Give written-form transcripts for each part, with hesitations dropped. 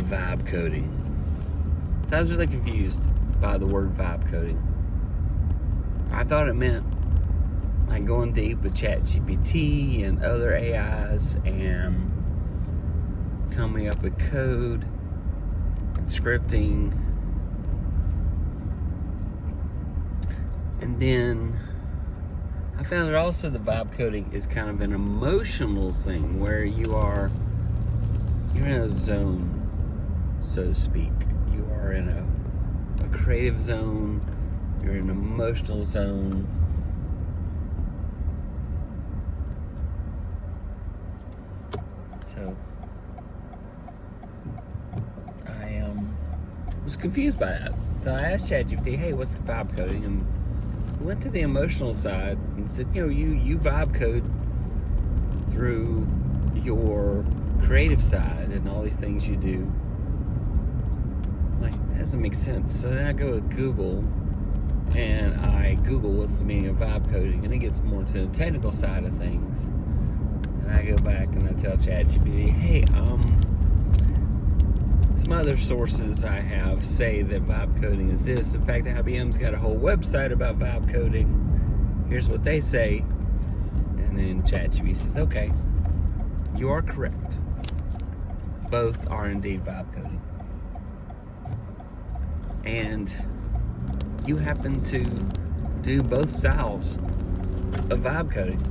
vibe coding. So I was really confused by the word vibe coding. I thought it meant like going deep with ChatGPT and other AIs and coming up with code and scripting. And then I found that also the vibe coding is kind of an emotional thing where you're in a zone, so to speak. You are in a creative zone, you're in an emotional zone. So I was confused by that. So I asked ChatGPT, hey, what's vibe coding? And went to the emotional side and said, you vibe code through your creative side and all these things you do. Like, that doesn't make sense. So then I go to Google and I Google what's the meaning of vibe coding, and it gets more to the technical side of things. And I go back and I tell ChatGPT, hey, some other sources I have say that vibe coding is this. In fact, IBM's got a whole website about vibe coding. Here's what they say. And then ChatGPT says, okay, you are correct. Both are indeed vibe coding. And you happen to do both styles of vibe coding.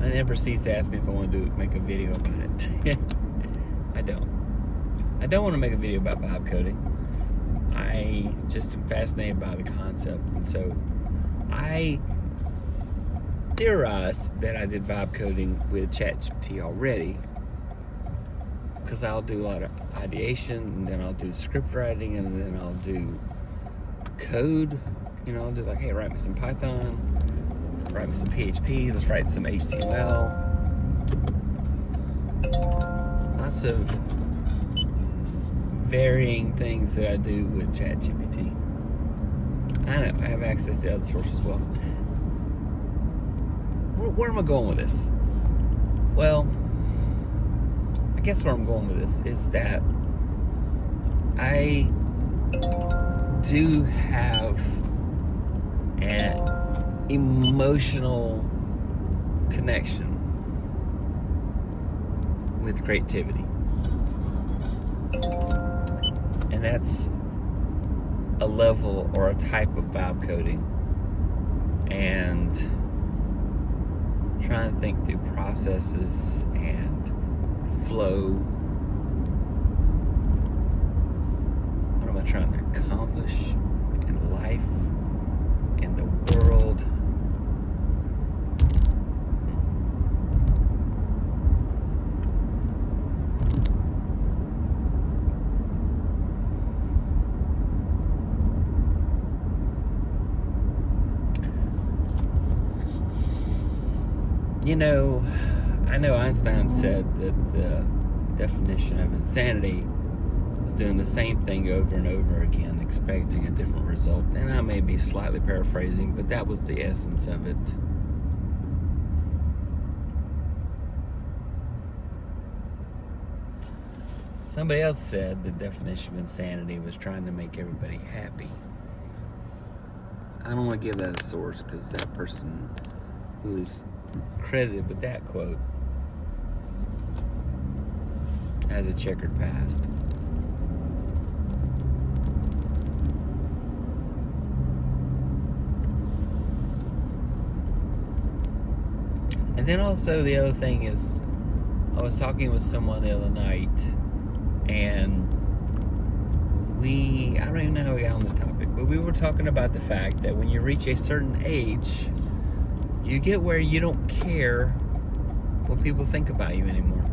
And then proceeds to ask me if I want to make a video about it. I don't want to make a video about vibe coding. I just am fascinated by the concept. And so I theorized that I did vibe coding with ChatGPT already, because I'll do a lot of ideation, and then I'll do script writing, and then I'll do code. I'll do like, hey, write me some Python, write me some PHP, let's write some HTML. Lots of varying things that I do with ChatGPT. I know, I have access to other sources as well. Where am I going with this? Well, I guess where I'm going with this is that I do have an emotional connection with creativity. And that's a level or a type of vibe coding. And trying to think through processes and flow. What am I trying to accomplish in life, in the world? I know Einstein said that the definition of insanity was doing the same thing over and over again, expecting a different result. And I may be slightly paraphrasing, but that was the essence of it. Somebody else said the definition of insanity was trying to make everybody happy. I don't want to give that a source, because that person who is credited with that quote has a checkered past. And then also the other thing is, I was talking with someone the other night, and I don't even know how we got on this topic, but we were talking about the fact that when you reach a certain age, you get where you don't care what people think about you anymore.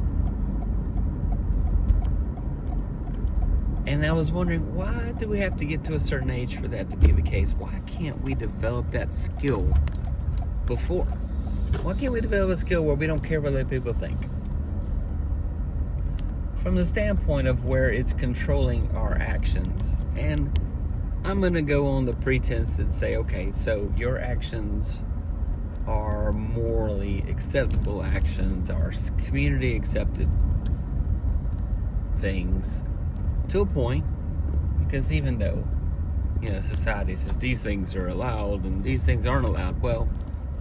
And I was wondering, why do we have to get to a certain age for that to be the case? Why can't we develop that skill before? Why can't we develop a skill where we don't care what other people think? From the standpoint of where it's controlling our actions. And I'm going to go on the pretense and say, okay, so your actions are morally acceptable actions, are community accepted things to a point, because even though, society says these things are allowed and these things aren't allowed, well,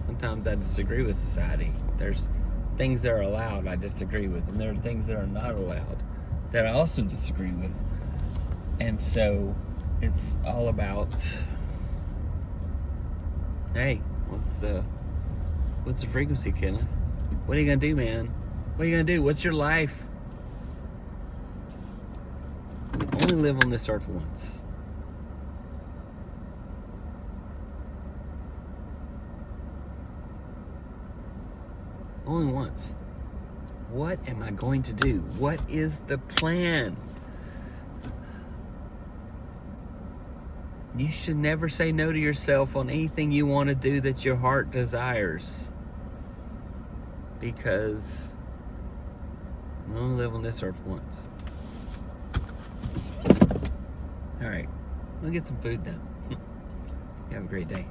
sometimes I disagree with society. There's things that are allowed I disagree with, and there are things that are not allowed that I also disagree with. And so it's all about, hey, what's the frequency, Kenneth? What are you gonna do, man? What are you gonna do? What's your life? We only live on this earth once. Only once. What am I going to do? What is the plan? You should never say no to yourself on anything you want to do that your heart desires. Because we only live on this earth once. All right, we'll get some food now. You have a great day.